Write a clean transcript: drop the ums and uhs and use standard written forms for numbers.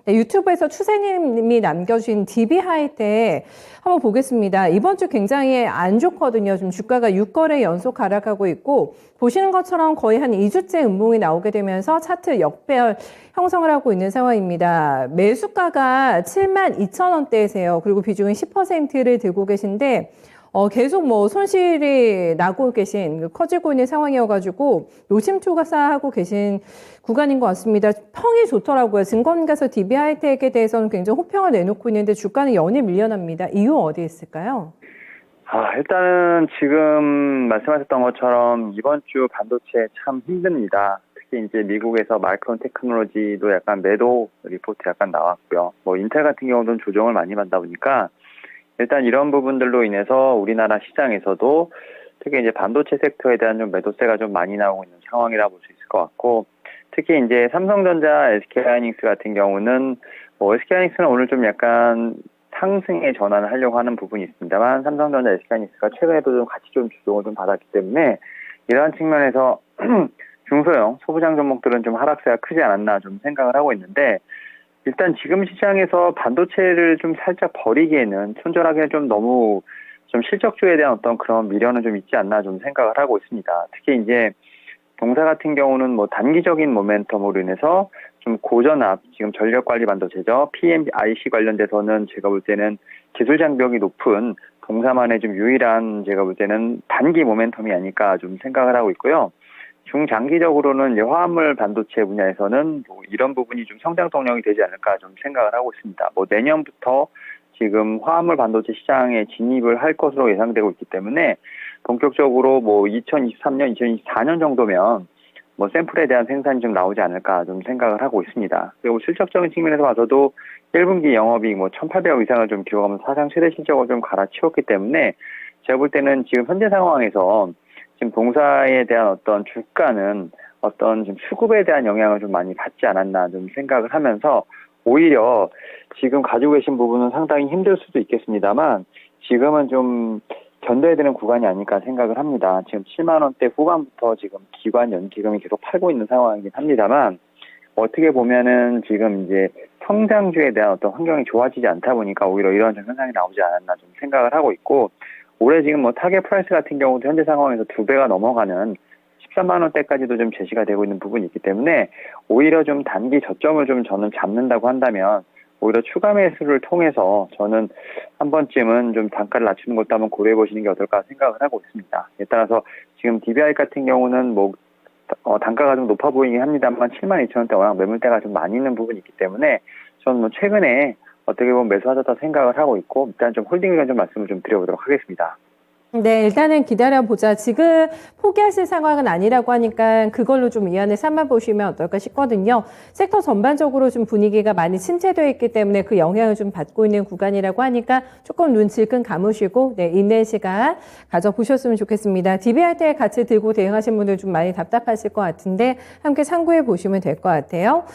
네, 유튜브에서 추세님이 남겨주신 DB하이텍 한번 보겠습니다. 이번 주 굉장히 안 좋거든요. 지금 주가가 6거래 연속 하락하고 있고 보시는 것처럼 거의 한 2주째 음봉이 나오게 되면서 차트 역배열 형성을 하고 있는 상황입니다. 매수가가 72,000원대세요. 그리고 비중은 10%를 들고 계신데 계속 손실이 나고 계신, 커지고 있는 상황이어가지고, 노심초사하고 계신 구간인 것 같습니다. 평이 좋더라고요. 증권가에서 DB하이텍에 대해서는 굉장히 호평을 내놓고 있는데, 주가는 연일 밀려납니다. 이유 어디에 있을까요? 일단은 지금 말씀하셨던 것처럼 이번 주 반도체 참 힘듭니다. 특히 이제 미국에서 마이크론 테크놀로지도 약간 매도 리포트 약간 나왔고요. 인텔 같은 경우는 조정을 많이 받다 보니까, 일단 이런 부분들로 인해서 우리나라 시장에서도 특히 이제 반도체 섹터에 대한 좀 매도세가 좀 많이 나오고 있는 상황이라 볼 수 있을 것 같고, 특히 이제 삼성전자, SK하이닉스 같은 경우는 SK하이닉스는 오늘 좀 약간 상승의 전환을 하려고 하는 부분이 있습니다만, 삼성전자, SK하이닉스가 최근에도 좀 같이 좀 주목을 좀 받았기 때문에 이러한 측면에서 중소형 소부장 종목들은 좀 하락세가 크지 않았나 좀 생각을 하고 있는데, 일단 지금 시장에서 반도체를 좀 살짝 버리기에는 손절하기에는 좀 너무 좀 실적주에 대한 어떤 그런 미련은 좀 있지 않나 좀 생각을 하고 있습니다. 특히 이제 동사 같은 경우는 단기적인 모멘텀으로 인해서 좀 고전압, 지금 전력관리 반도체죠. PMIC 관련돼서는 제가 볼 때는 기술 장벽이 높은 동사만의 좀 유일한 제가 볼 때는 단기 모멘텀이 아닐까 좀 생각을 하고 있고요. 중장기적으로는 이제 화합물 반도체 분야에서는 이런 부분이 좀 성장 동력이 되지 않을까 좀 생각을 하고 있습니다. 내년부터 지금 화합물 반도체 시장에 진입을 할 것으로 예상되고 있기 때문에 본격적으로 2023년, 2024년 정도면 샘플에 대한 생산이 좀 나오지 않을까 좀 생각을 하고 있습니다. 그리고 실적적인 측면에서 봐서도 1분기 영업이익 1,800억 이상을 좀 기록하면서 사상 최대 실적을 좀 갈아치웠기 때문에 제가 볼 때는 지금 현재 상황에서 지금 동사에 대한 어떤 주가는 어떤 지금 수급에 대한 영향을 좀 많이 받지 않았나 좀 생각을 하면서, 오히려 지금 가지고 계신 부분은 상당히 힘들 수도 있겠습니다만 지금은 좀 견뎌야 되는 구간이 아닐까 생각을 합니다. 지금 7만 원대 후반부터 지금 기관 연기금이 계속 팔고 있는 상황이긴 합니다만, 어떻게 보면은 지금 이제 성장주에 대한 어떤 환경이 좋아지지 않다 보니까 오히려 이런 좀 현상이 나오지 않았나 좀 생각을 하고 있고, 올해 지금 타겟 프라이스 같은 경우도 현재 상황에서 2배가 넘어가는 13만 원대까지도 좀 제시가 되고 있는 부분이 있기 때문에 오히려 좀 단기 저점을 좀 저는 잡는다고 한다면 오히려 추가 매수를 통해서 저는 한 번쯤은 좀 단가를 낮추는 것도 한번 고려해 보시는 게 어떨까 생각을 하고 있습니다. 에 따라서 지금 DBI 같은 경우는 단가가 좀 높아 보이긴 합니다만 72,000원대 워낙 매물대가 좀 많이 있는 부분이 있기 때문에 저는 최근에 어떻게 보면 매수하셨다 생각을 하고 있고, 일단 좀 홀딩 의견 좀 말씀을 좀 드려보도록 하겠습니다. 네, 일단은 기다려보자. 지금 포기하실 상황은 아니라고 하니까 그걸로 좀 위안을 삼아보시면 어떨까 싶거든요. 섹터 전반적으로 좀 분위기가 많이 침체되어 있기 때문에 그 영향을 좀 받고 있는 구간이라고 하니까 조금 눈 질끈 감으시고, 인내 시간 가져보셨으면 좋겠습니다. DB하이텍 같이 들고 대응하신 분들 좀 많이 답답하실 것 같은데 함께 참고해 보시면 될 것 같아요.